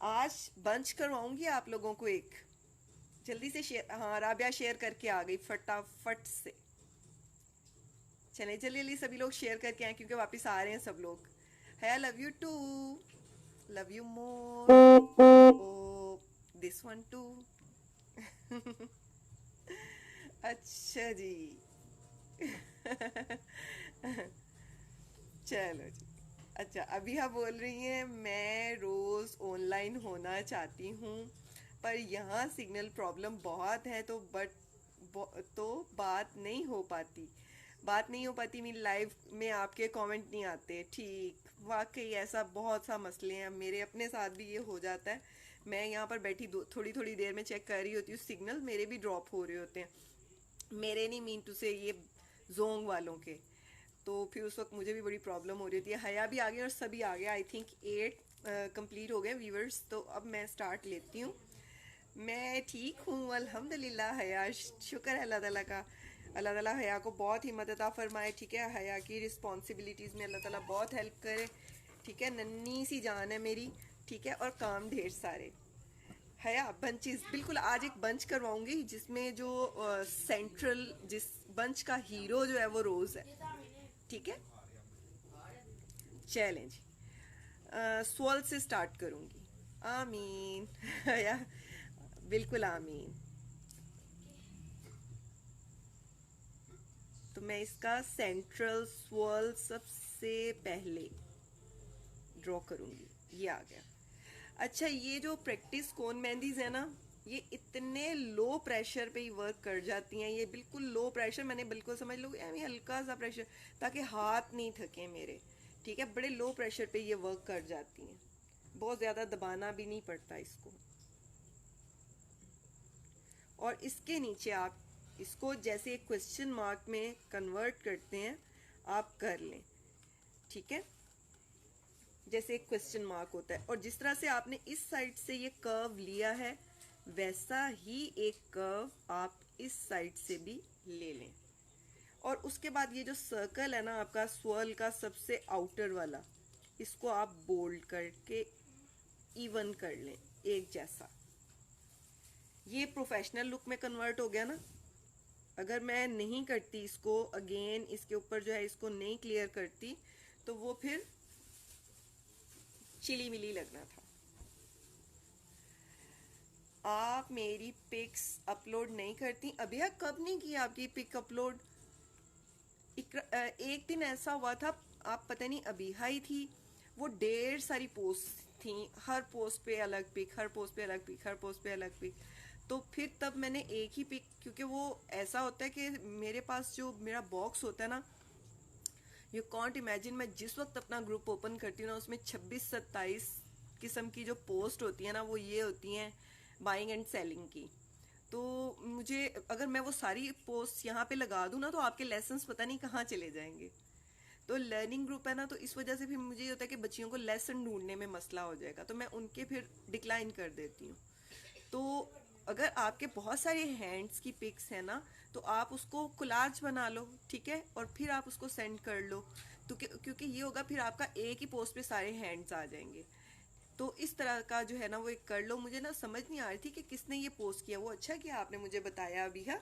आज बंच करवाऊंगी आप लोगों को एक। जल्दी से शेयर, हाँ राबिया शेयर करके आ गई फटाफट से। चले जल्दी जल्दी सभी लोग शेयर करके आए क्योंकि वापस आ रहे हैं सब लोग। है love you too. Love you more. Oh this one too. अच्छा जी। चलो जी। अच्छा अभी आप बोल रही हैं मैं रोज़ ऑनलाइन होना चाहती हूँ पर यहाँ सिग्नल प्रॉब्लम बहुत है तो तो बात नहीं हो पाती। बात नहीं हो पाती मीन लाइव में आपके कमेंट नहीं आते। ठीक, वाकई ऐसा बहुत सा मसले हैं, मेरे अपने साथ भी ये हो जाता है। मैं यहाँ पर बैठी थोड़ी थोड़ी देर में चेक कर रही होती हूँ, सिग्नल मेरे भी ड्रॉप हो रहे होते हैं। मेरे नहीं, मीन टू से ये जोंग वालों के। तो फिर उस वक्त मुझे भी बड़ी प्रॉब्लम हो रही थी। हया भी आ गई और सभी आ गए, आई थिंक 8 कंप्लीट हो गए व्यूवर्स। तो अब मैं स्टार्ट लेती हूँ। मैं ठीक हूँ अल्हम्दुलिल्लाह। हया शुक्र है अल्लाह ताला का। अल्लाह ताला हया को बहुत हिम्मत अता फरमाए। ठीक है, हया की रिस्पॉन्सिबिलिटीज़ में अल्लाह ताला बहुत हेल्प करे। ठीक है, नन्ही सी जान है मेरी। ठीक है, और काम ढेर सारे। हया बंचेस, बिल्कुल आज एक बंच करवाऊंगी जिसमें जो सेंट्रल जिस बंच का हीरो जो है वो रोज है। ठीक है, चैलेंज स्वल से स्टार्ट करूंगी। आमीन। या बिल्कुल आमीन। तो मैं इसका सेंट्रल स्वल सबसे पहले ड्रॉ करूंगी। ये आ गया। अच्छा, ये जो प्रैक्टिस कोन मेहंदीज है ना, ये इतने लो प्रेशर पे ही वर्क कर जाती हैं। ये बिल्कुल लो प्रेशर, मैंने बिल्कुल समझ लो यानी हल्का सा प्रेशर, ताकि हाथ नहीं थके मेरे। ठीक है, बड़े लो प्रेशर पे ये वर्क कर जाती हैं। बहुत ज़्यादा दबाना भी नहीं पड़ता इसको। और इसके नीचे आप इसको जैसे एक क्वेश्चन मार्क में कन्वर्ट करते हैं, आप कर लें। ठीक है, जैसे एक क्वेश्चन मार्क होता है, और जिस तरह से आपने इस साइड से ये कर्व लिया है वैसा ही एक कर्व आप इस साइड से भी ले लें। और उसके बाद ये जो सर्कल है ना आपका स्वर्ल का सबसे आउटर वाला, इसको आप बोल्ड करके इवन कर लें, एक जैसा। ये प्रोफेशनल लुक में कन्वर्ट हो गया ना। अगर मैं नहीं करती इसको, अगेन इसके ऊपर जो है इसको नहीं क्लियर करती, तो वो फिर चिली मिली लगना था। आप मेरी पिक्स अपलोड नहीं करती? अभी कब नहीं की आपकी पिक अपलोड? एक दिन ऐसा हुआ था, आप पता नहीं अभी हाई थी, वो ढेर सारी पोस्ट थी, हर पोस्ट पे अलग पिक, हर पोस्ट पे अलग पिक, हर पोस्ट पे अलग पिक। तो फिर तब मैंने एक ही पिक, क्योंकि वो ऐसा होता है कि मेरे पास जो मेरा बॉक्स होता है ना, यू कॉन्ट इमेजिन, मैं जिस वक्त अपना ग्रुप ओपन करती हूँ ना उसमें 26-27 किस्म की जो पोस्ट होती है ना, वो ये होती हैं बाइंग एंड सेलिंग की। तो मुझे, अगर मैं वो सारी पोस्ट यहाँ पे लगा दूँ ना, तो आपके लेसन्स पता नहीं कहाँ चले जाएंगे। तो लर्निंग ग्रुप है ना, तो इस वजह से फिर मुझे ये होता है कि बच्चियों को लेसन ढूंढने में मसला हो जाएगा, तो मैं उनके फिर डिक्लाइन कर देती हूँ। तो अगर आपके बहुत सारे हैंड्स की पिक्स है ना, तो आप उसको कोलाज बना लो। ठीक है, और फिर आप उसको सेंड कर लो। तो क्योंकि ये होगा फिर आपका एक ही पोस्ट पे सारे हैंड्स आ जाएंगे। तो इस तरह का जो है ना वो एक कर लो। मुझे ना समझ नहीं आ रही थी कि किसने ये पोस्ट किया, वो अच्छा किया आपने मुझे बताया अभी। हाँ,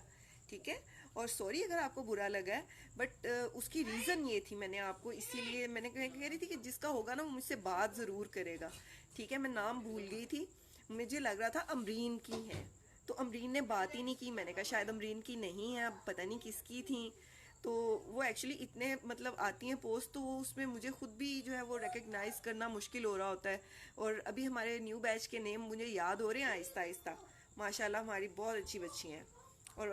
ठीक है। और सॉरी अगर आपको बुरा लगा है, बट उसकी रीज़न ये थी, मैंने आपको इसीलिए मैंने कह रही थी कि जिसका होगा ना वो मुझसे बात ज़रूर करेगा। ठीक है, मैं नाम भूल गई थी। मुझे लग रहा था अमरीन की है, तो अमरीन ने बात ही नहीं की। मैंने कहा शायद अमरीन की नहीं है, अब पता नहीं किसकी थी। तो वो एक्चुअली इतने मतलब आती हैं पोस्ट, तो वो उसमें मुझे खुद भी जो है वो रिकग्नाइज करना मुश्किल हो रहा होता है। और अभी हमारे न्यू बैच के नेम मुझे याद हो रहे हैं आहिस्ता आहिस्ता। माशाल्लाह हमारी बहुत अच्छी बच्ची हैं। और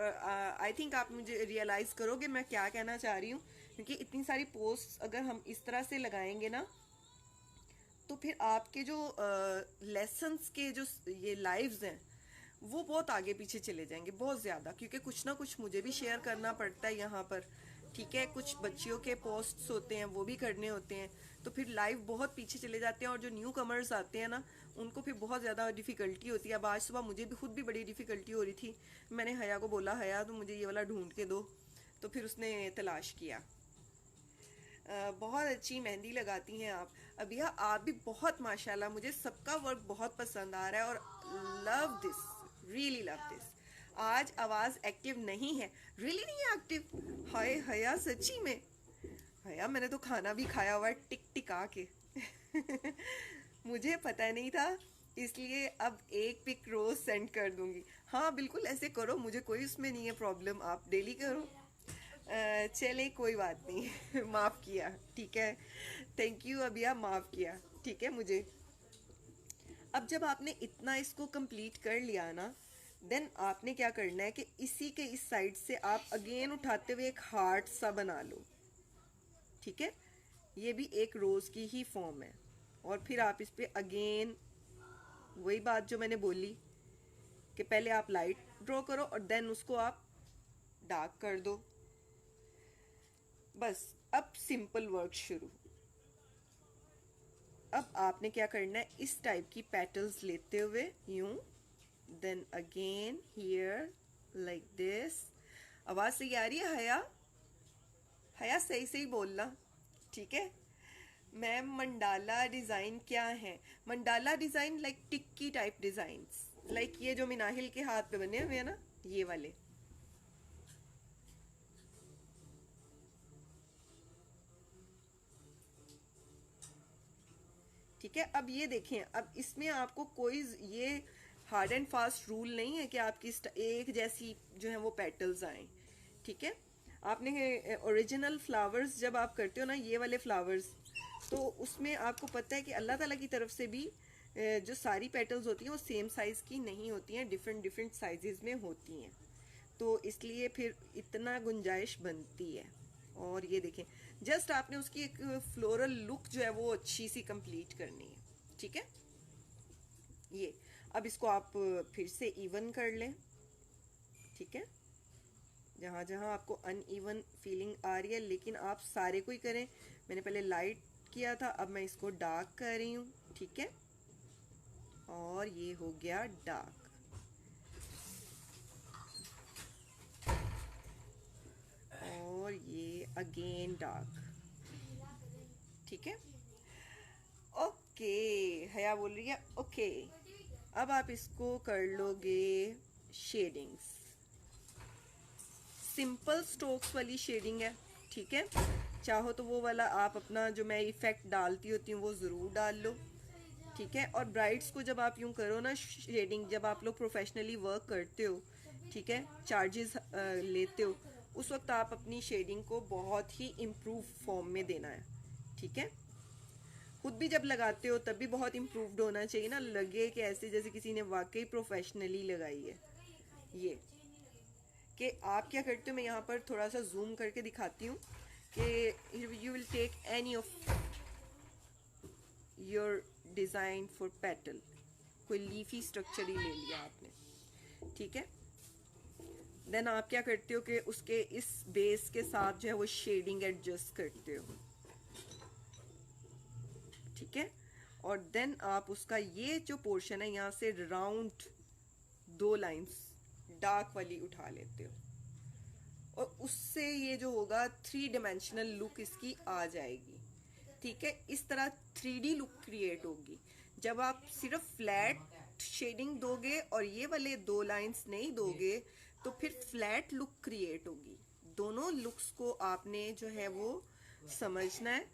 आई थिंक आप मुझे रियलाइज़ करोगे मैं क्या कहना चाह रही हूँ, क्योंकि इतनी सारी पोस्ट अगर हम इस तरह से लगाएंगे ना, तो फिर आपके जो लेसन्स के जो ये लाइव्स हैं वो बहुत आगे पीछे चले जाएंगे, बहुत ज़्यादा, क्योंकि कुछ ना कुछ मुझे भी शेयर करना पड़ता है यहाँ पर। ठीक है, कुछ बच्चियों के पोस्ट्स होते हैं वो भी करने होते हैं, तो फिर लाइव बहुत पीछे चले जाते हैं। और जो न्यू कमर्स आते हैं ना, उनको फिर बहुत ज़्यादा डिफ़िकल्टी होती है। अब आज सुबह मुझे भी खुद भी बड़ी डिफ़िकल्टी हो रही थी। मैंने हया को बोला, हया तो मुझे ये वाला ढूंढ के दो, तो फिर उसने तलाश किया। बहुत अच्छी मेहंदी लगाती हैं आप। अबिया आप भी बहुत माशाल्लाह, मुझे सबका वर्क बहुत पसंद आ रहा है और love this, really love this. आज आवाज़ एक्टिव नहीं है, रियली नहीं है एक्टिव। हाय हया, सच्ची में हया, मैंने तो खाना भी खाया हुआ है टिक टिका के। मुझे पता नहीं था, इसलिए अब एक पिक रोज सेंड कर दूंगी। हाँ बिल्कुल ऐसे करो, मुझे कोई उसमें नहीं है प्रॉब्लम, आप डेली करो। चले कोई बात नहीं। माफ़ किया, ठीक है। थैंक यू अबिया, माफ़ किया, ठीक है मुझे। अब जब आपने इतना इसको कंप्लीट कर लिया ना, देन आपने क्या करना है कि इसी के इस साइड से आप अगेन उठाते हुए एक हार्ट सा बना लो, ठीक है। ये भी एक रोज़ की ही फॉर्म है। और फिर आप इस पे अगेन वही बात जो मैंने बोली कि पहले आप लाइट ड्रॉ करो और देन उसको आप डार्क कर दो। बस अब सिंपल वर्क शुरू। अब आपने क्या करना है, इस टाइप की पेटल्स लेते हुए यूं, then again here like this. आवाज़ सही आ रही है हया? हया सही सही बोलना, ठीक है। मैम मंडाला डिज़ाइन क्या है? मंडाला डिज़ाइन लाइक टिक्की टाइप डिज़ाइंस, लाइक ये जो मिनाहिल के हाथ पे बने हुए हैं ना, ये वाले। ठीक है। अब ये देखें, अब इसमें आपको कोई ये हार्ड एंड फास्ट रूल नहीं है कि आपकी एक जैसी जो है वो पेटल्स आए, ठीक है। आपने ओरिजिनल फ्लावर्स जब आप करते हो ना, ये वाले फ्लावर्स, तो उसमें आपको पता है कि अल्लाह ताला की तरफ से भी जो सारी पेटल्स होती हैं वो सेम साइज़ की नहीं होती हैं, डिफरेंट डिफरेंट साइजेस में होती हैं। तो इसलिए फिर इतना गुंजाइश बनती है। और ये देखें, जस्ट आपने उसकी एक फ्लोरल लुक जो है वो अच्छी सी कंप्लीट करनी है, ठीक है। ये अब इसको आप फिर से इवन कर लें, ठीक है। जहाँ जहाँ आपको अनइवन फीलिंग आ रही है, लेकिन आप सारे को ही करें। मैंने पहले लाइट किया था, अब मैं इसको डार्क कर रही हूँ, ठीक है। और ये हो गया डार्क। और ये अगेन डार्क, ठीक है। ओके, हया बोल रही है ओके। अब आप इसको कर लोगे शेडिंग्स, सिंपल स्ट्रोक्स वाली शेडिंग है, ठीक है। चाहो तो वो वाला आप अपना जो मैं इफेक्ट डालती होती हूँ वो ज़रूर डाल लो, ठीक है। और ब्राइड्स को जब आप यूँ करो ना शेडिंग, जब आप लोग प्रोफेशनली वर्क करते हो, ठीक है, चार्जेस लेते हो, उस वक्त आप अपनी शेडिंग को बहुत ही इम्प्रूव फॉर्म में देना है, ठीक है। खुद भी जब लगाते हो तब भी बहुत इम्प्रूव्ड होना चाहिए ना, लगे कि ऐसे जैसे किसी ने वाकई प्रोफेशनली लगाई है। ये कि आप क्या करते हो, मैं यहाँ पर थोड़ा सा जूम करके दिखाती हूँ कि you will take any of your design for petal, कोई लीफी स्ट्रक्चर ही ले लिया आपने, ठीक है। देन आप क्या करते हो कि उसके इस बेस के साथ जो है वो शेडिंग एडजस्ट करते हो, ठीक है। और देन आप उसका ये जो पोर्शन है यहाँ से राउंड 2 लाइंस डार्क वाली उठा लेते हो, और उससे ये जो होगा 3 डायमेंशनल लुक इसकी आ जाएगी, ठीक है। इस तरह 3D लुक क्रिएट होगी। जब आप सिर्फ फ्लैट शेडिंग दोगे और ये वाले 2 लाइंस नहीं दोगे तो फिर फ्लैट लुक क्रिएट होगी। दोनों लुक्स को आपने जो है वो समझना है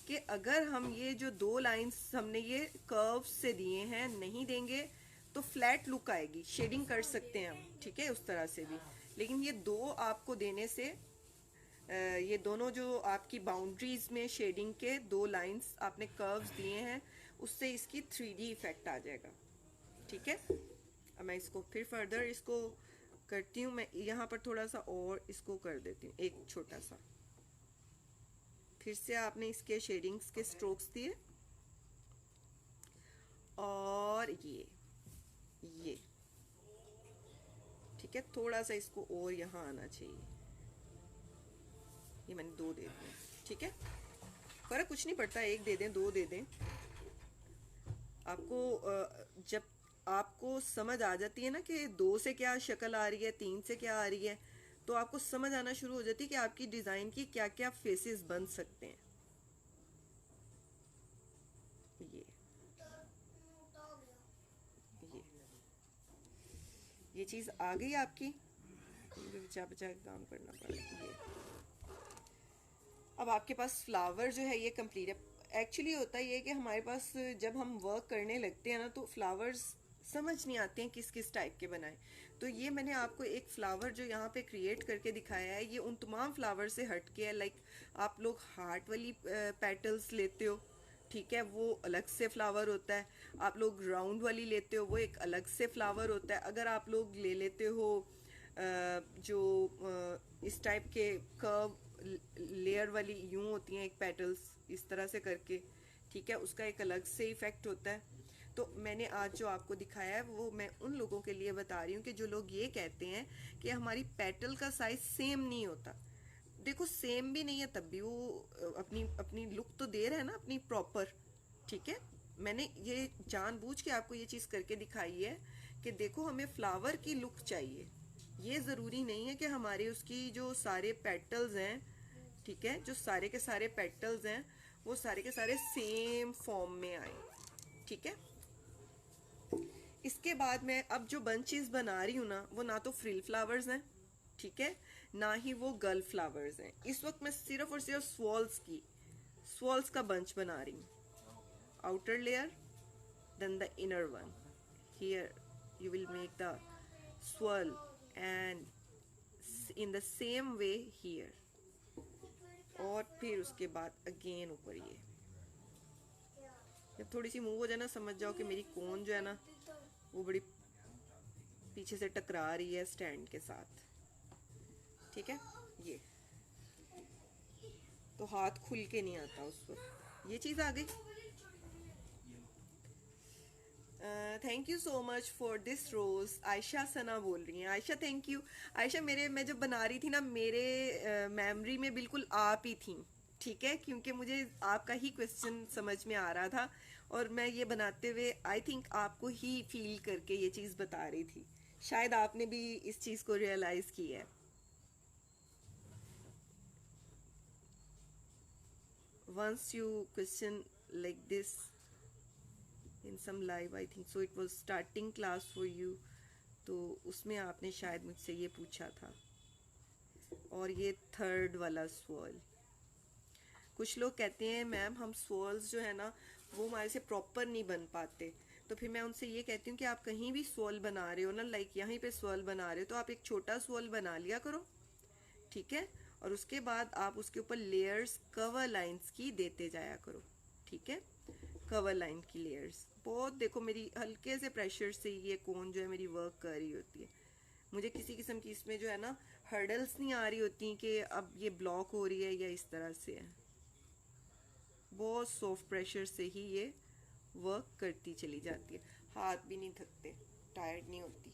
कि अगर हम ये जो 2 लाइंस हमने ये कर्व से दिए हैं नहीं देंगे तो फ्लैट लुक आएगी। शेडिंग कर सकते हैं हम, ठीक है, उस तरह से भी, लेकिन ये दो आपको देने से ये दोनों जो आपकी बाउंड्रीज में शेडिंग के 2 लाइंस आपने कर्व्स दिए हैं, उससे इसकी 3D इफेक्ट आ जाएगा, ठीक है। अब मैं इसको फिर फर्दर इसको करती हूँ, मैं यहाँ पर थोड़ा सा और इसको कर देती हूँ, एक छोटा सा। फिर से आपने इसके शेडिंग्स के स्ट्रोक्स दिए और ये ठीक है, थोड़ा सा इसको और यहाँ आना चाहिए। ये मैंने 2 दे दिए, ठीक है, फर्क कुछ नहीं पड़ता, 1 दे दें 2 दे दें। आपको जब आपको समझ आ जाती है ना कि 2 से क्या शक्ल आ रही है, 3 से क्या आ रही है, तो आपको समझ आना शुरू हो जाती है कि आपकी डिज़ाइन की क्या क्या फेसेस बन सकते हैं, ये चीज़ आ गई आपकी, बचा बचा के काम करना पड़ेगा। ये अब आपके पास फ्लावर जो है ये कंप्लीट है। एक्चुअली होता ये है कि हमारे पास जब हम वर्क करने लगते हैं ना तो फ्लावर्स समझ नहीं आते हैं किस किस टाइप के बनाएं। तो ये मैंने आपको एक फ्लावर जो यहाँ पे क्रिएट करके दिखाया है, ये उन तमाम फ्लावर से हट के है। लाइक आप लोग हार्ट वाली पेटल्स लेते हो, ठीक है, वो अलग से फ्लावर होता है। आप लोग राउंड वाली लेते हो, वो एक अलग से फ्लावर होता है। अगर आप लोग ले लेते हो जो इस टाइप के कर्व लेयर वाली यूं होती हैं एक पेटल्स इस तरह से करके, ठीक है, उसका एक अलग से इफेक्ट होता है। तो मैंने आज जो आपको दिखाया है वो मैं उन लोगों के लिए बता रही हूँ कि जो लोग ये कहते हैं कि हमारी पेटल का साइज सेम नहीं होता। देखो सेम भी नहीं है तब भी वो अपनी अपनी लुक तो दे रहा है ना अपनी प्रॉपर, ठीक है। मैंने ये जानबूझ के आपको ये चीज़ करके दिखाई है कि देखो हमें फ्लावर की लुक चाहिए। ये ज़रूरी नहीं है कि हमारे उसकी जो सारे पेटल्स हैं, ठीक है, जो सारे के सारे पेटल्स हैं वो सारे के सारे सेम फॉर्म में आए, ठीक है। इसके बाद मैं अब जो बंचेस बना रही हूँ ना तो फ्रिल फ्लावर्स हैं, ठीक है, ना ही वो गर्ल फ्लावर्स हैं। इस वक्त मैं सिर्फ और सिर्फ स्वॉल्स का बंच बना रही हूँ। Outer layer then the inner one, here you will make the swirl and in the same way here, और फिर उसके बाद अगेन ऊपर ये। जब थोड़ी सी मूव हो जाए ना समझ जाओ कि मेरी कोन जो है ना वो बड़ी पीछे से टकरा रही है स्टैंड के साथ, ठीक है। ये तो हाथ खुल के नहीं आता उस वक्त, ये चीज़ आ गई। Thank you so much for this rose, Ayesha Sana बोल रही हैं। Ayesha thank you. आयशा मैं जब बना रही थी ना मेरे मेमोरी में बिल्कुल आप ही थी, ठीक है, क्योंकि मुझे आपका ही क्वेश्चन समझ में आ रहा था और मैं ये बनाते हुए आई थिंक आपको ही फील करके ये चीज़ बता रही थी। शायद आपने भी इस चीज़ को रियलाइज़ किया है। once you question like this in some live, I think so it was starting class for you, तो उसमें आपने शायद मुझसे ये पूछा था। और ये थर्ड वाला स्वॉल, कुछ लोग कहते हैं मैम हम स्वॉल्स जो है ना वो हमारे से प्रॉपर नहीं बन पाते, तो फिर मैं उनसे ये कहती हूँ कि आप कहीं भी स्वॉल बना रहे हो ना, लाइक यहीं पे स्वॉल बना रहे हो तो आप एक छोटा स्वॉल बना लिया करो, ठीक है, और उसके बाद आप उसके ऊपर लेयर्स कवर लाइंस की देते जाया करो, ठीक है, कवर लाइन की लेयर्स। बहुत देखो मेरी हल्के से प्रेशर से ये कोन जो है मेरी वर्क कर रही होती है। मुझे किसी किस्म की इसमें जो है ना हर्डल्स नहीं आ रही होती कि अब ये ब्लॉक हो रही है या इस तरह से है। बहुत सॉफ्ट प्रेशर से ही ये वर्क करती चली जाती है। हाथ भी नहीं थकते, टायर्ड नहीं होती,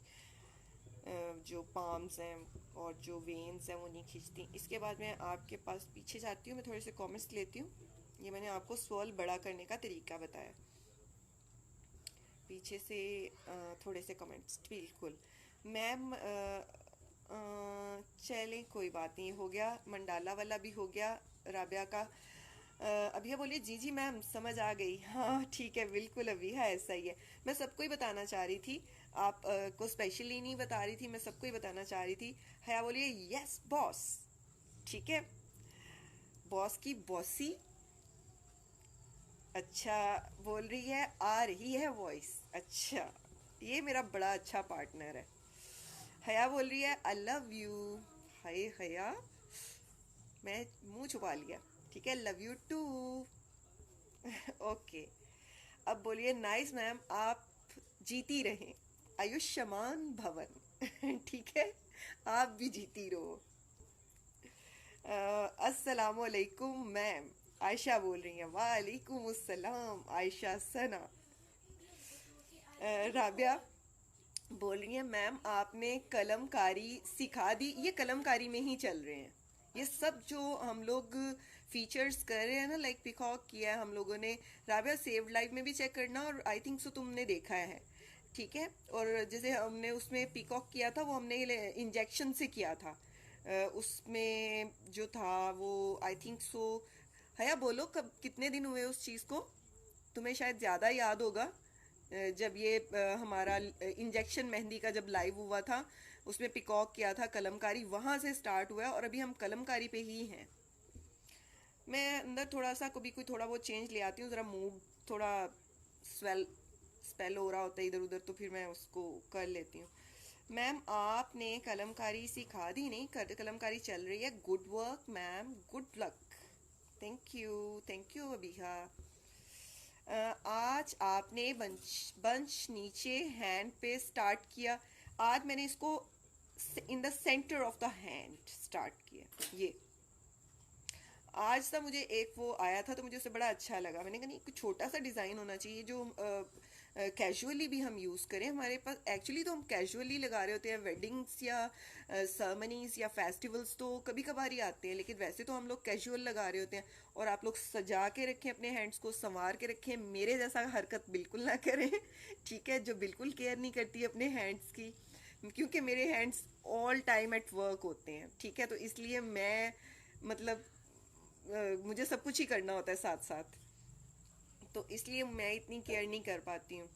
जो पाम्स हैं और जो वेन्स हैं वो नहीं खींचती। इसके बाद मैं आपके पास पीछे जाती हूँ, मैं थोड़े से कमेंट्स लेती हूँ। ये मैंने आपको स्वॉल बड़ा करने का तरीका बताया। पीछे से थोड़े से कमेंट्स, बिल्कुल मैम, चलें कोई बात नहीं, हो गया मंडाला वाला भी हो गया राबिया का। अभी बोलिए जी जी मैम समझ आ गई, हाँ ठीक है बिल्कुल अभी है ऐसा ही है। मैं सबको ही बताना चाह रही थी, आप को स्पेशली नहीं बता रही थी, मैं सबको ही बताना चाह रही थी। हया बोलिए यस बॉस, ठीक है, बॉस की बॉसी, अच्छा बोल रही है, आ रही है वॉइस, अच्छा ये मेरा बड़ा अच्छा पार्टनर है। हया बोल रही है आई लव यू, हाय हया, मैं मुंह छुपा लिया, ठीक है, लव यू टू। ओके, अब बोलिए नाइस मैम, आप जीती रहें, आयुष्मान भवन। ठीक है, आप भी जीती रहो। अस्सलाम वालेकुम मैम, आयशा बोल रही हैं, वालेकुम अस्सलाम आयशा सना। राबिया बोल रही हैं मैम आपने कलमकारी सिखा दी, ये कलमकारी में ही चल रहे हैं ये सब जो हम लोग फीचर्स कर रहे हैं ना, लाइक पिकॉक किया है हम लोगों ने। राबिया सेव्ड लाइफ में भी चेक करना, और आई थिंक सो तुमने देखा है, ठीक है। और जैसे हमने उसमें पिकॉक किया था वो हमने इंजेक्शन से किया था, उसमें जो था वो आई थिंक सो, हया बोलो कब कितने दिन हुए उस चीज़ को, तुम्हें शायद ज़्यादा याद होगा जब ये हमारा इंजेक्शन मेहंदी का जब लाइव हुआ था, उसमें पिकॉक किया था, कलमकारी वहाँ से स्टार्ट हुआ है और अभी हम कलमकारी पे ही हैं। मैं अंदर थोड़ा सा कभी कोई थोड़ा बहुत चेंज ले आती हूँ, ज़रा मूड थोड़ा स्वेल स्पेल हो रहा होता है इधर उधर, तो फिर मैं उसको कर लेती हूँ। मैम आपने कलमकारी सिखा दी, नहीं कर कलमकारी चल रही है। Good work ma'am, good luck. Thank you Abiha. आज आपने बंच बंच नीचे हैंड पे स्टार्ट किया। आज मैंने इसको in the centre of the hand start किया। ये आज था, मुझे एक वो आया था तो मुझे उसे बड़ा अच्छा लगा। मैंने कहा नहीं, कुछ छोटा सा डिज़ाइन होना चाहिए जो कैजुअली भी हम यूज़ करें। हमारे पास एक्चुअली तो हम कैजुअली लगा रहे होते हैं, वेडिंग्स या सरमनीज या फेस्टिवल्स तो कभी कभार ही आते हैं, लेकिन वैसे तो हम लोग कैजुअल लगा रहे होते हैं। और आप लोग सजा के रखें अपने हैंड्स को, संवार के रखें, मेरे जैसा हरकत बिल्कुल ना करें ठीक है, जो बिल्कुल केयर नहीं करती अपने हैंड्स की, क्योंकि मेरे hands all time at work होते हैं। ठीक है, तो इसलिए मैं मतलब मुझे सब कुछ ही करना होता है साथ साथ, तो इसलिए मैं इतनी केयर नहीं कर पाती हूँ।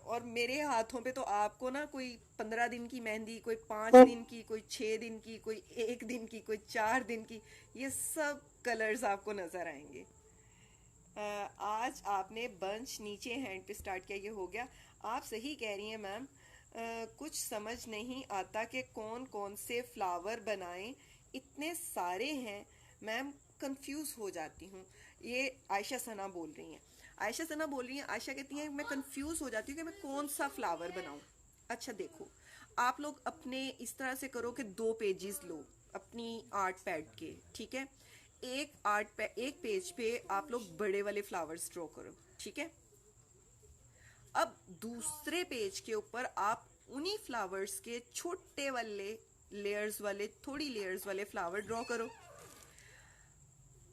और मेरे हाथों पे तो आपको ना कोई 15 दिन की मेहंदी, कोई 5 दिन की, कोई 6 दिन की, कोई 1 दिन की, कोई 4 दिन की, ये सब कलर्स आपको नज़र आएंगे। आज आपने बंच नीचे हैंड पे स्टार्ट किया, ये हो गया। आप सही कह रही हैं मैम। कुछ समझ नहीं आता कि कौन कौन से फ्लावर बनाएं, इतने सारे हैं मैम, कंफ्यूज हो जाती हूँ। ये आयशा सना बोल रही हैं। आयशा कहती हैं मैं कंफ्यूज हो जाती हूँ कि मैं कौन सा फ्लावर बनाऊं। अच्छा देखो, आप लोग अपने इस तरह से करो कि 2 पेजेस लो अपनी आर्ट पैड के। ठीक है, एक पेज पे आप लोग बड़े वाले फ्लावर्स ड्रॉ करो। ठीक है, अब दूसरे पेज के ऊपर आप उन्हीं फ्लावर्स के छोटे वाले लेयर्स वाले, थोड़ी लेयर्स वाले फ्लावर ड्रॉ करो।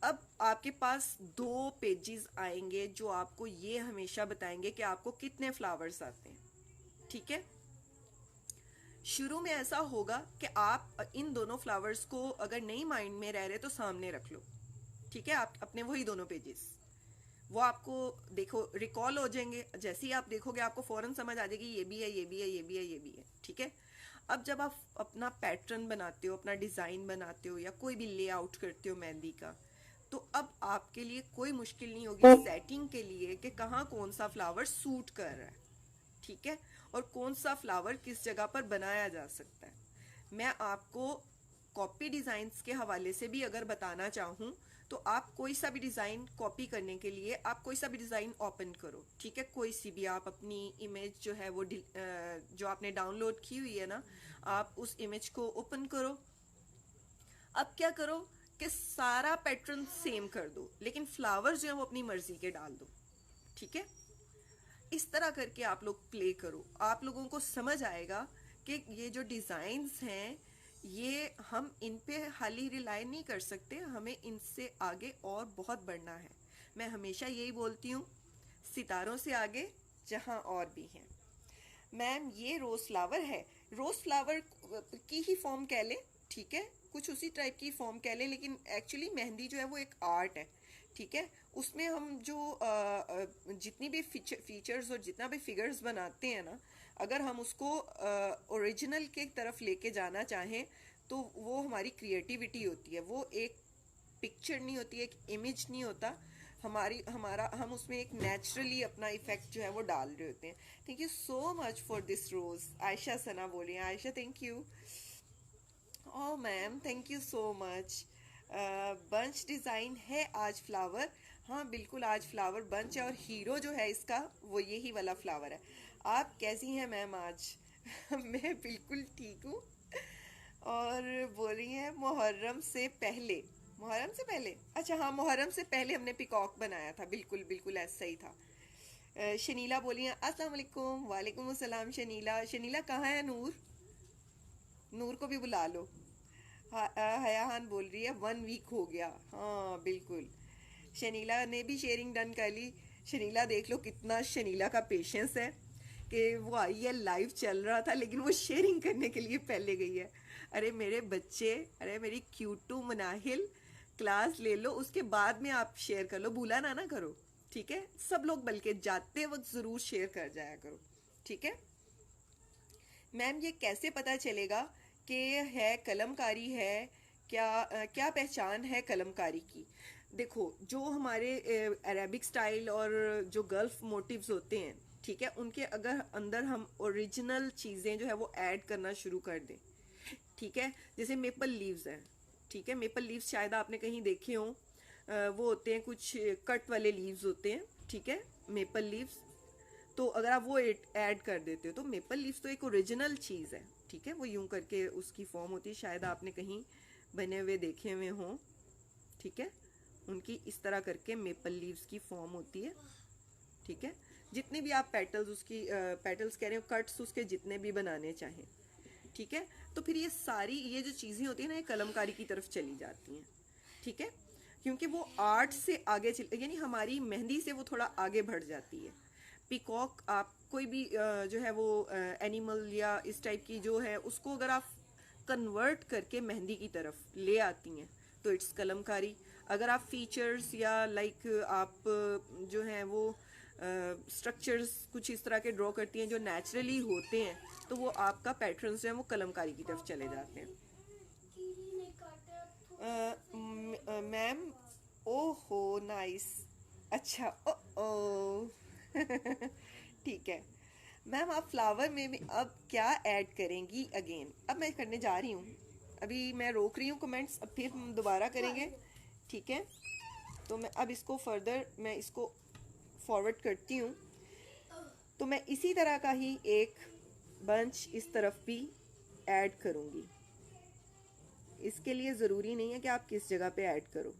अब आपके पास 2 पेजेस आएंगे जो आपको ये हमेशा बताएंगे कि आपको कितने फ्लावर्स आते हैं। ठीक है, शुरू में ऐसा होगा कि आप इन दोनों फ्लावर्स को अगर नहीं माइंड में रह रहे तो सामने रख लो। ठीक है, आप अपने वही 2 पेजेस, वो आपको देखो रिकॉल हो जाएंगे। जैसे ही आप देखोगे आपको फौरन समझ आ जाएगी ये भी है, ये भी है, ये भी है, ये भी है। ठीक है, अब जब आप अपना पैटर्न बनाते हो, अपना डिज़ाइन बनाते हो या कोई भी लेआउट करते हो मेहंदी का, तो अब आपके लिए कोई मुश्किल नहीं होगी सेटिंग के लिए कि कहाँ कौन सा फ्लावर सूट कर रहा है। ठीक है, और कौन सा फ्लावर किस जगह पर बनाया जा सकता है। मैं आपको कॉपी डिज़ाइंस के हवाले से भी अगर बताना चाहूँ, तो आप कोई सा भी डिज़ाइन कॉपी करने के लिए आप कोई सा भी डिज़ाइन ओपन करो। ठीक है, कोई सी भी आप अपनी इमेज जो है वो जो आपने डाउनलोड की हुई है ना, आप उस इमेज को ओपन करो। अब क्या करो कि सारा पैटर्न सेम कर दो, लेकिन फ्लावर जो है वो अपनी मर्जी के डाल दो। ठीक है, इस तरह करके आप लोग प्ले करो, आप लोगों को समझ आएगा कि ये जो डिज़ाइंस हैं ये हम इन पे हाली रिलाई नहीं कर सकते, हमें इनसे आगे और बहुत बढ़ना है। मैं हमेशा यही बोलती हूँ, सितारों से आगे जहाँ और भी हैं। मैम ये रोज़ फ्लावर है, रोज़ फ्लावर की ही फॉर्म कह लें। ठीक है, कुछ उसी टाइप की फॉर्म कह लें, लेकिन एक्चुअली मेहंदी जो है वो एक आर्ट है। ठीक है, उसमें हम जो जितनी भी फीचर्स और जितना भी फिगर्स बनाते हैं ना, अगर हम उसको ओरिजिनल के तरफ लेके जाना चाहें तो वो हमारी क्रिएटिविटी होती है। वो एक पिक्चर नहीं होती, एक इमेज नहीं होता, हमारा हम उसमें एक नेचुरली अपना इफेक्ट जो है वो डाल रहे होते हैं। Thank you so much for this rose. Ayesha Sana बोली हैं। Ayesha thank you. Oh ma'am thank you so much. Bunch design है आज फ्लावर। हाँ बिल्कुल, आज फ्लावर बंच है और हीरो जो है इसका वो यही वाला फ्लावर है। आप कैसी हैं मैम आज मैं बिल्कुल ठीक हूँ। और बोल रही हैं मुहर्रम से पहले। मुहर्रम से पहले, अच्छा हाँ, मुहर्रम से पहले हमने पिकॉक बनाया था, बिल्कुल बिल्कुल ऐसा ही था। शनीला बोली हैं अस्सलाम वालेकुम। वालेकुम अस्सलाम शनीला। शनीला कहाँ है नूर? नूर को भी बुला लो। हयाहान बोल रही है 1 वीक हो गया। हाँ बिल्कुल, शनीला ने भी शेयरिंग डन कर ली। शनीला देख लो कितना शनीला का पेशेंस है कि वो आई है, लाइव चल रहा था लेकिन वो शेयरिंग करने के लिए पहले गई है। अरे मेरे बच्चे, अरे मेरी क्यूटू मनाहिल, क्लास ले लो उसके बाद में आप शेयर कर लो, भूला ना ना करो। ठीक है, सब लोग बल्कि जाते वक्त ज़रूर शेयर कर जाया करो, ठीक है। मैम ये कैसे पता चलेगा कि है कलमकारी है, क्या पहचान है कलमकारी की? देखो, जो हमारे अरेबिक स्टाइल और जो गल्फ मोटिव्स होते हैं, ठीक है, उनके अगर अंदर हम ओरिजिनल चीज़ें जो है वो ऐड करना शुरू कर दें, ठीक है, जैसे मेपल लीव्स हैं, ठीक है, मेपल लीव्स शायद आपने कहीं देखे हों, वो होते हैं कुछ कट वाले लीव्स होते हैं, ठीक है, मेपल लीव्स। तो अगर आप वो ऐड कर देते हो तो मेपल लीव्स तो एक ओरिजिनल चीज़ है, ठीक है, वो यूं करके उसकी फॉर्म होती है, शायद आपने कहीं बने हुए देखे हुए हों, ठीक है, उनकी इस तरह करके मेपल लीव्स की फॉर्म होती है, ठीक है। जितने भी आप पेटल्स उसकी पेटल्स कह रहे हो, कट्स उसके जितने भी बनाने चाहें, ठीक है, तो फिर ये सारी ये जो चीज़ें होती हैं ना, ये कलमकारी की तरफ चली जाती हैं, ठीक है, क्योंकि वो आर्ट से आगे यानी हमारी मेहंदी से वो थोड़ा आगे बढ़ जाती है। पिकॉक, आप कोई भी जो है वो एनिमल या इस टाइप की जो है उसको अगर आप कन्वर्ट करके मेहंदी की तरफ ले आती हैं तो इट्स कलमकारी। अगर आप फीचर्स या लाइक आप जो हैं वो स्ट्रक्चर्स कुछ इस तरह के ड्रॉ करती हैं जो नेचुरली होते हैं, तो वो आपका पैटर्न्स जो है वो कलमकारी की तरफ चले जाते हैं। मैम, ओहो नाइस, अच्छा, ओ ठीक है मैम, आप फ्लावर में भी अब क्या ऐड करेंगी अगेन? अब मैं करने जा रही हूँ, अभी मैं रोक रही हूँ कमेंट्स, अब फिर हम दोबारा करेंगे, ठीक है। तो मैं अब इसको फर्दर मैं इसको फॉरवर्ड करती हूँ, तो मैं इसी तरह का ही एक बंच इस तरफ भी ऐड करूँगी। इसके लिए ज़रूरी नहीं है कि आप किस जगह पे ऐड करो,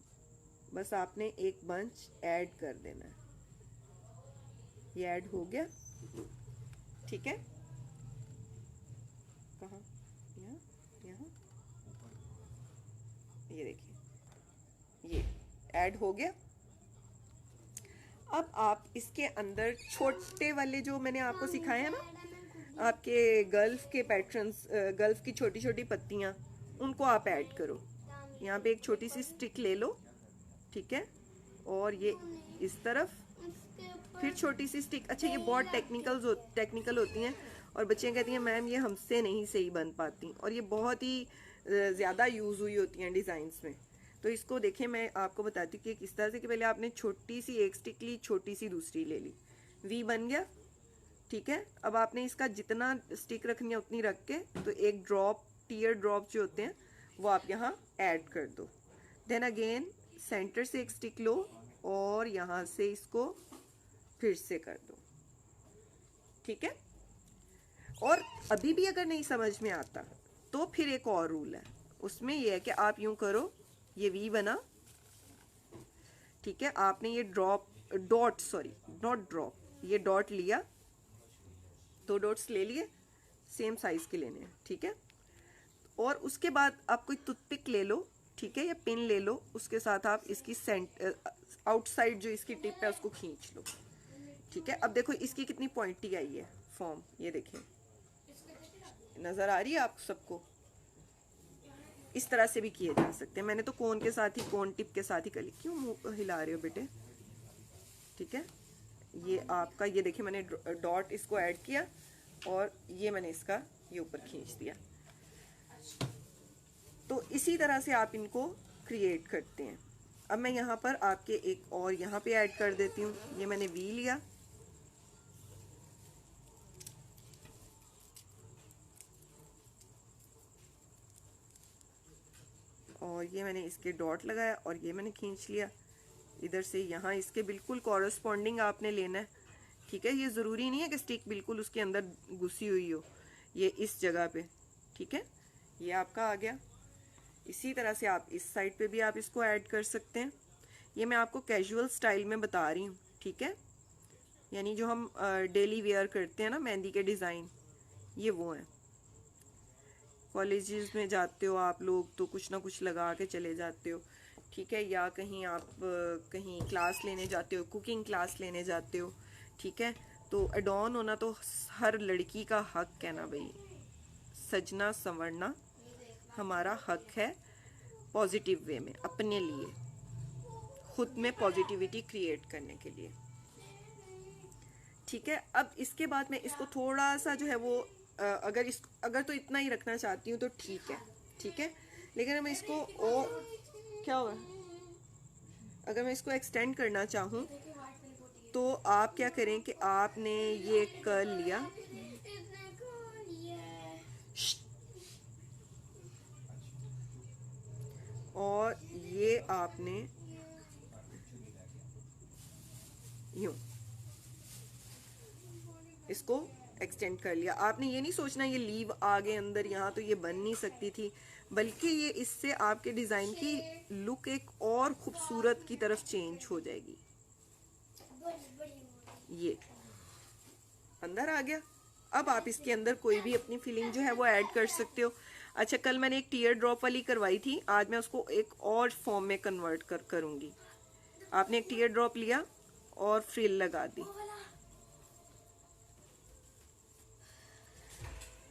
बस आपने एक बंच ऐड कर देना है। ये ऐड हो गया, ठीक है, कहाँ, यहाँ, यहाँ, ये देखिए ये ऐड हो गया। अब आप इसके अंदर छोटे वाले जो मैंने आपको सिखाए हैं ना, आपके गल्फ के पैटर्न्स, गल्फ की छोटी छोटी पत्तियाँ, उनको आप ऐड करो। यहाँ पे एक छोटी सी स्टिक ले लो, ठीक है, और ये इस तरफ फिर छोटी सी स्टिक। अच्छा, ये बहुत टेक्निकल होती हैं और बच्चियाँ कहती हैं मैम ये हमसे नहीं सही बन पाती, और ये बहुत ही ज़्यादा यूज़ हुई होती हैं डिज़ाइंस में। तो इसको देखें, मैं आपको बताती हूँ कि किस तरह से, कि पहले आपने छोटी सी एक स्टिक ली, छोटी सी दूसरी ले ली, वी बन गया, ठीक है। अब आपने इसका जितना स्टिक रखनी है उतनी रख के, तो एक ड्रॉप, टीयर ड्रॉप जो होते हैं वो आप यहाँ ऐड कर दो। देन अगेन सेंटर से एक स्टिक लो और यहाँ से इसको फिर से कर दो, ठीक है। और अभी भी अगर नहीं समझ में आता तो फिर एक और रूल है, उसमें यह है कि आप यूं करो, ये वी बना, ठीक है, आपने ये नॉट ड्रॉप, ये डॉट लिया, 2 डॉट्स ले लिए, सेम साइज के लेने हैं, ठीक है। और उसके बाद आप कोई टूथपिक ले लो, ठीक है, या पिन ले लो, उसके साथ आप इसकी आउटसाइड जो इसकी टिप है उसको खींच लो, ठीक है। अब देखो इसकी कितनी पॉइंटी आई है फॉर्म, ये देखिए, नजर आ रही है आप सबको? इस तरह से भी किए जा सकते हैं। मैंने तो कोन के साथ ही, कोन टिप के साथ ही कर ली। क्यों मुंह हिला रहे हो बेटे? ठीक है, ये आपका, ये देखिए मैंने डॉट इसको ऐड किया और ये मैंने इसका ये ऊपर खींच दिया। तो इसी तरह से आप इनको क्रिएट करते हैं। अब मैं यहाँ पर आपके एक और यहाँ पे ऐड कर देती हूँ। ये मैंने वी लिया, और ये मैंने इसके डॉट लगाया और ये मैंने खींच लिया इधर से यहाँ, इसके बिल्कुल कॉरस्पॉन्डिंग आपने लेना है, ठीक है। ये ज़रूरी नहीं है कि स्टिक बिल्कुल उसके अंदर घुसी हुई हो, ये इस जगह पे, ठीक है। ये आपका आ गया। इसी तरह से आप इस साइड पे भी आप इसको ऐड कर सकते हैं। ये मैं आपको कैजुअल स्टाइल में बता रही हूँ, ठीक है, यानी जो हम डेली वेयर करते हैं ना मेहंदी के डिज़ाइन, ये वो हैं। कॉलेजेस में जाते हो आप लोग तो कुछ ना कुछ लगा के चले जाते हो, ठीक है, या कहीं आप कहीं क्लास लेने जाते हो, कुकिंग क्लास लेने जाते हो, ठीक है। तो एडॉन होना तो हर लड़की का हक है ना भाई, सजना संवरना हमारा हक है, पॉजिटिव वे में, अपने लिए, खुद में पॉजिटिविटी क्रिएट करने के लिए। ठीक है। अब इसके बाद मैं इसको थोड़ा सा जो है वो अगर तो इतना ही रखना चाहती हूँ तो ठीक है, ठीक है। लेकिन मैं इसको और क्या होगा, अगर मैं इसको एक्सटेंड करना चाहूँ तो आप क्या करें कि आपने ये कर लिया, और ये आपने यूं इसको एक्सटेंड कर लिया। आपने ये नहीं सोचना ये लीव आगे अंदर यहाँ तो ये बन नहीं सकती थी, बल्कि ये इससे आपके डिज़ाइन की लुक एक और खूबसूरत की तरफ चेंज हो जाएगी। ये अंदर आ गया। अब आप इसके अंदर कोई भी अपनी फीलिंग जो है वो ऐड कर सकते हो। अच्छा, कल मैंने एक टीयर ड्रॉप वाली करवाई थी, आज मैं उसको एक और फॉर्म में कन्वर्ट करूंगी। आपने एक टीयर ड्रॉप लिया और फ्रिल लगा दी।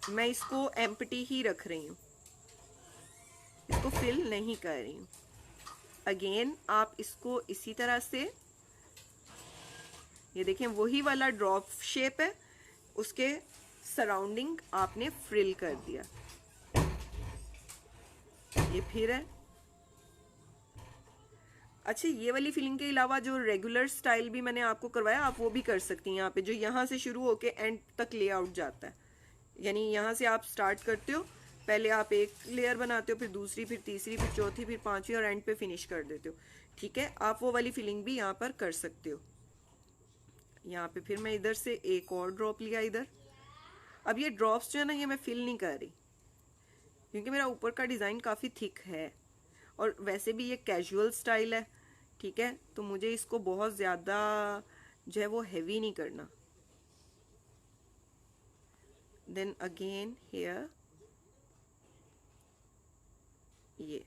मैं इसको एम्प्टी ही रख रही हूँ, इसको फिल नहीं कर रही हूँ। अगेन आप इसको इसी तरह से, ये देखें वही वाला ड्रॉप शेप है, उसके सराउंडिंग आपने फ्रिल कर दिया। ये फिर है। अच्छा, ये वाली फिलिंग के अलावा जो रेगुलर स्टाइल भी मैंने आपको करवाया, आप वो भी कर सकती हैं। यहाँ पे जो यहाँ से शुरू होके एंड तक लेआउट जाता है, यानी यहाँ से आप स्टार्ट करते हो, पहले आप एक लेयर बनाते हो, फिर दूसरी, फिर तीसरी, फिर चौथी, फिर पांचवी, और एंड पे फिनिश कर देते हो। ठीक है, आप वो वाली फिलिंग भी यहाँ पर कर सकते हो। यहाँ पे फिर मैं इधर से एक और ड्रॉप लिया इधर। अब ये ड्रॉप्स जो है ना, ये मैं फिल नहीं कर रही क्योंकि मेरा ऊपर का डिज़ाइन काफ़ी थिक है, और वैसे भी ये कैजुअल स्टाइल है, ठीक है। तो मुझे इसको बहुत ज़्यादा जो है वो हैवी नहीं करना। देन अगेन हेयर, ये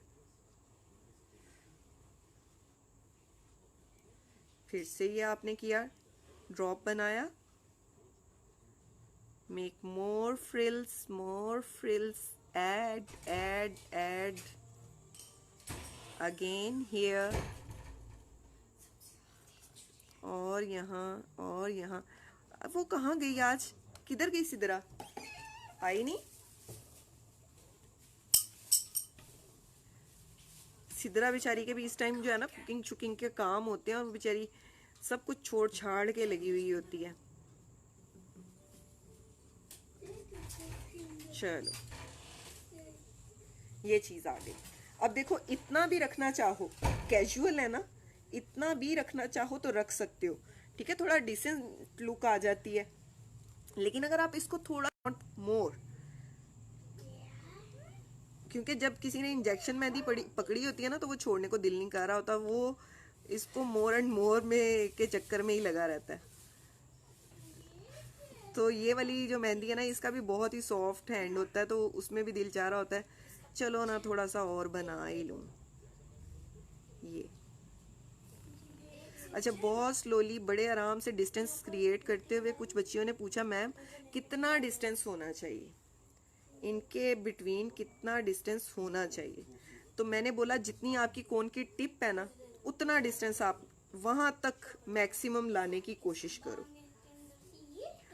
फिर से ये आपने किया, ड्रॉप बनाया, make more frills, add again here, और यहाँ। अब वो कहाँ गई आज, किधर गई सिदरा, आई नहीं। सिदरा बेचारी के भी इस टाइम जो है ना कुकिंग शुकिंग के काम होते हैं, और बेचारी सब कुछ छोड़ छाड़ के लगी हुई होती है। चलो, ये चीज आ गई। अब देखो, इतना भी रखना चाहो, कैजुअल है ना, इतना भी रखना चाहो तो रख सकते हो, ठीक है। थोड़ा डिसेंट लुक आ जाती है। लेकिन अगर आप इसको थोड़ा मोर, क्योंकि जब किसी ने इंजेक्शन मेहंदी पकड़ी होती है ना, तो वो छोड़ने को दिल नहीं कर रहा होता, वो इसको मोर एंड मोर में के चक्कर में ही लगा रहता है। तो ये वाली जो मेहंदी है ना, इसका भी बहुत ही सॉफ्ट हैंड होता है, तो उसमें भी दिल चाह रहा होता है चलो ना थोड़ा सा और बना ही लूं। ये अच्छा, बहुत स्लोली बड़े आराम से डिस्टेंस क्रिएट करते हुए कुछ बच्चियों ने पूछा मैम कितना डिस्टेंस होना चाहिए, इनके बिटवीन कितना डिस्टेंस होना चाहिए। तो मैंने बोला जितनी आपकी कोन की टिप है ना, उतना डिस्टेंस आप वहां तक मैक्सिमम लाने की कोशिश करो।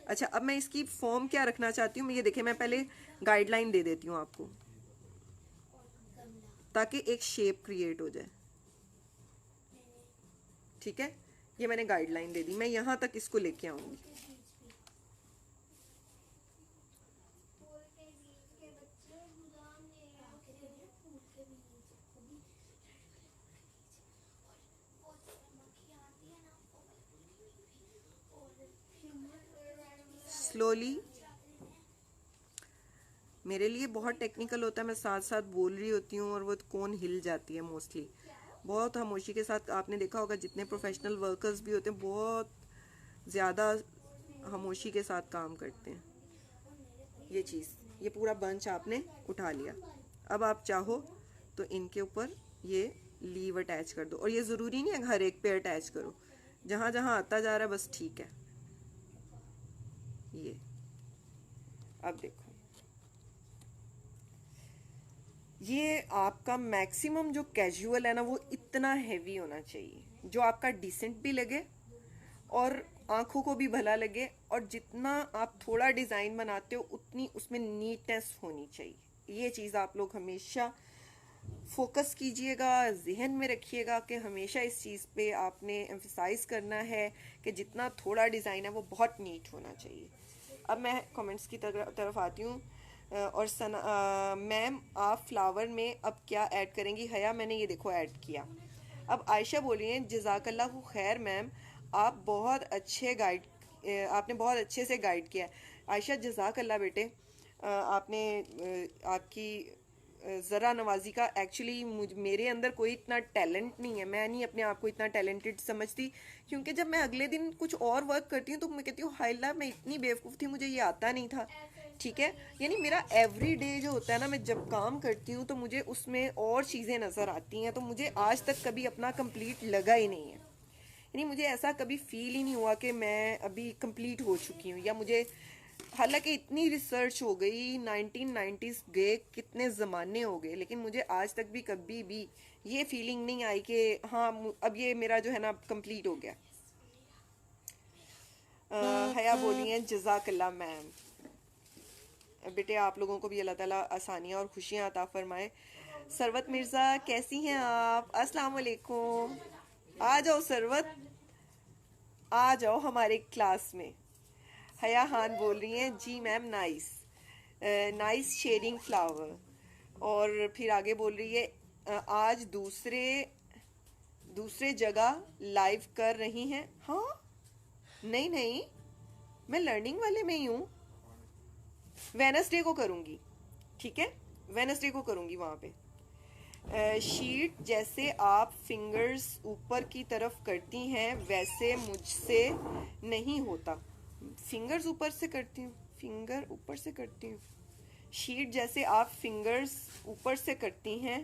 अच्छा, अब मैं इसकी फॉर्म क्या रखना चाहती हूँ, ये देखिए, मैं पहले गाइडलाइन दे देती हूँ आपको ताकि एक शेप क्रिएट हो जाए। ठीक है, ये मैंने गाइडलाइन दे दी, मैं यहाँ तक इसको लेके आऊंगी। स्लोली, मेरे लिए बहुत टेक्निकल होता है, मैं साथ साथ बोल रही होती हूँ और वो कोन हिल जाती है मोस्टली। बहुत खामोशी के साथ, आपने देखा होगा जितने प्रोफेशनल वर्कर्स भी होते हैं बहुत ज़्यादा खामोशी के साथ काम करते हैं। ये चीज़, ये पूरा बंच आपने उठा लिया। अब आप चाहो तो इनके ऊपर ये लीव अटैच कर दो, और ये ज़रूरी नहीं है हर एक पे अटैच करो, जहाँ जहाँ आता जा रहा है बस ठीक है। ये अब देखो, ये आपका मैक्सिमम जो कैजुअल है ना, वो इतना हैवी होना चाहिए जो आपका डिसेंट भी लगे और आंखों को भी भला लगे, और जितना आप थोड़ा डिज़ाइन बनाते हो उतनी उसमें नीटनेस होनी चाहिए। ये चीज़ आप लोग हमेशा फोकस कीजिएगा, जहन में रखिएगा कि हमेशा इस चीज़ पे आपने एम्फसाइज करना है कि जितना थोड़ा डिज़ाइन है वो बहुत नीट होना चाहिए। अब मैं कमेंट्स की तरफ आती हूँ। और सना मैम आप फ्लावर में अब क्या ऐड करेंगी? हया मैंने ये देखो ऐड किया। अब आयशा बोल रही हैं जज़ाकल्लाहु खैर मैम, आप बहुत अच्छे गाइड, आपने बहुत अच्छे से गाइड किया। आयशा जज़ाकल्लाह बेटे, आपने आपकी ज़रा नवाजी का एक्चुअली मेरे अंदर कोई इतना टैलेंट नहीं है, मैं नहीं अपने आप को इतना टैलेंटेड समझती, क्योंकि जब मैं अगले दिन कुछ और वर्क करती हूँ तो मैं कहती हूँ हाय अल्लाह, मैं इतनी बेवकूफ़ थी, मुझे ये आता नहीं था। ठीक है, यानी मेरा एवरी डे जो होता है ना, मैं जब काम करती हूँ तो मुझे उसमें और चीज़ें नज़र आती हैं, तो मुझे आज तक कभी अपना कंप्लीट लगा ही नहीं है। यानी मुझे ऐसा कभी फील ही नहीं हुआ कि मैं अभी कंप्लीट हो चुकी हूँ, या मुझे, हालांकि इतनी रिसर्च हो गई, 1990s गए, कितने ज़माने हो गए, लेकिन मुझे आज तक भी कभी भी ये फीलिंग नहीं आई कि हाँ अब ये मेरा जो है ना कंप्लीट हो गया। हया बोली हैं जज़ाकल्लाह मैम। बेटे आप लोगों को भी अल्लाह ताला आसानियाँ और खुशियाँ अता फरमाए। सरवत मिर्ज़ा कैसी हैं आप? अस्सलाम वालेकुम। आ जाओ सरवत, आ जाओ हमारे क्लास में। हया खान बोल रही हैं जी ma'am nice, nice shading flower. और फिर आगे बोल रही है आज दूसरे दूसरे जगह लाइव कर रही हैं। हाँ, नहीं नहीं, मैं लर्निंग वाले में ही हूँ, वेनसडे को करूँगी। ठीक है, वेनसडे को करूँगी वहाँ पे। शीट जैसे आप फिंगर्स ऊपर की तरफ करती हैं वैसे मुझसे नहीं होता। फिंगर्स ऊपर से करती हूँ, फिंगर ऊपर से करती हूँ। शीट जैसे आप फिंगर्स ऊपर से करती हैं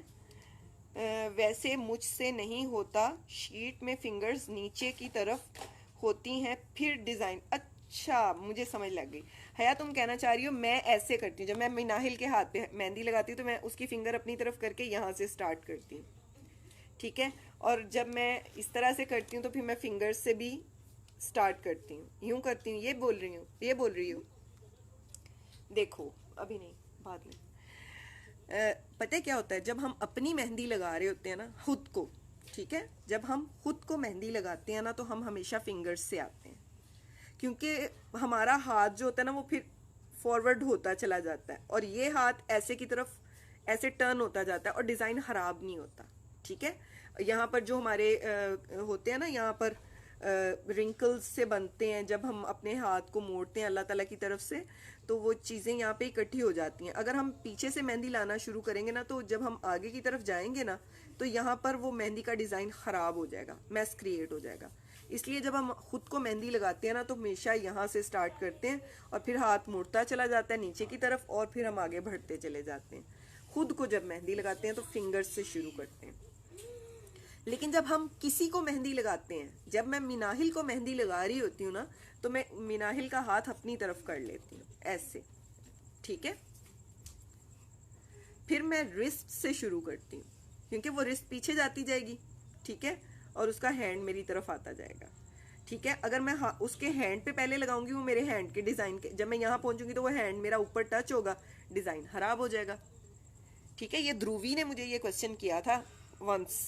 वैसे मुझसे नहीं होता। शीट में फिंगर्स नीचे की तरफ होती हैं, फिर डिज़ाइन। अच्छा, मुझे समझ लग गई। हया तुम कहना चाह रही हो मैं ऐसे करती हूँ, जब मैं मिनाहिल के हाथ पे मेहंदी लगाती हूँ तो मैं उसकी फिंगर अपनी तरफ करके यहाँ से स्टार्ट करती हूँ। ठीक है, और जब मैं इस तरह से करती हूँ तो फिर मैं फिंगर्स से भी स्टार्ट करती हूँ, यूँ करती हूँ। ये बोल रही हूँ, ये बोल रही हूँ। देखो अभी नहीं, बाद में। पता है क्या होता है, जब हम अपनी मेहंदी लगा रहे होते हैं ना खुद को, ठीक है, जब हम खुद को मेहंदी लगाते हैं ना तो हम हमेशा फिंगर्स से आते हैं, क्योंकि हमारा हाथ जो होता है ना वो फिर फॉरवर्ड होता चला जाता है, और ये हाथ ऐसे की तरफ ऐसे टर्न होता जाता है, और डिज़ाइन ख़राब नहीं होता। ठीक है, यहाँ पर जो हमारे होते हैं ना, यहाँ पर रिंकल्स से बनते हैं, जब हम अपने हाथ को मोड़ते हैं अल्लाह ताला की तरफ से, तो वो चीज़ें यहाँ पे इकट्ठी हो जाती हैं। अगर हम पीछे से मेहंदी लाना शुरू करेंगे ना, तो जब हम आगे की तरफ जाएंगे ना, तो यहाँ पर वो मेहंदी का डिज़ाइन ख़राब हो जाएगा, मैस क्रिएट हो जाएगा। इसलिए जब हम खुद को मेहंदी लगाते हैं ना तो हमेशा यहाँ से स्टार्ट करते हैं, और फिर हाथ मुड़ता चला जाता है नीचे की तरफ, और फिर हम आगे बढ़ते चले जाते हैं। खुद को जब मेहंदी लगाते हैं तो फिंगर्स से शुरू करते हैं। लेकिन जब हम किसी को मेहंदी लगाते हैं, जब मैं मिनाहिल को मेहंदी लगा रही होती हूँ ना, तो मैं मिनाहिल का हाथ अपनी तरफ कर लेती हूँ ऐसे। ठीक है, फिर मैं रिस्ट से शुरू करती हूँ, क्योंकि वो रिस्ट पीछे जाती जाएगी। ठीक है, और उसका हैंड मेरी तरफ आता जाएगा। ठीक है, अगर मैं उसके हैंड पे पहले लगाऊंगी, वो मेरे हैंड के डिज़ाइन के, जब मैं यहाँ पहुंचूंगी तो वो हैंड मेरा ऊपर टच होगा, डिज़ाइन खराब हो जाएगा। ठीक है, ये ध्रुवी ने मुझे ये क्वेश्चन किया था वंस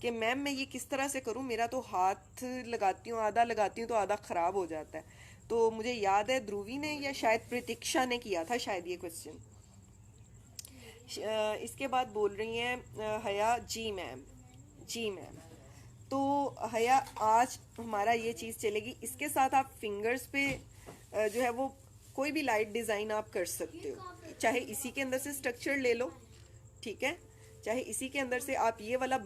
कि मैम मैं ये किस तरह से करूं, मेरा तो हाथ लगाती हूँ, आधा लगाती हूँ तो आधा ख़राब हो जाता है। तो मुझे याद है ध्रुवी ने या शायद प्रतीक्षा ने किया था शायद ये क्वेश्चन। इसके बाद बोल रही हैं हया जी मैम, जी मैम। तो हया आज हमारा ये चीज़ चलेगी, इसके साथ आप फिंगर्स पे जो है वो कोई भी लाइट डिज़ाइन आप कर सकते हो, चाहे इसी के अंदर से स्ट्रक्चर ले लो। ठीक है, चाहे इसी के अंदर से आप ये वाला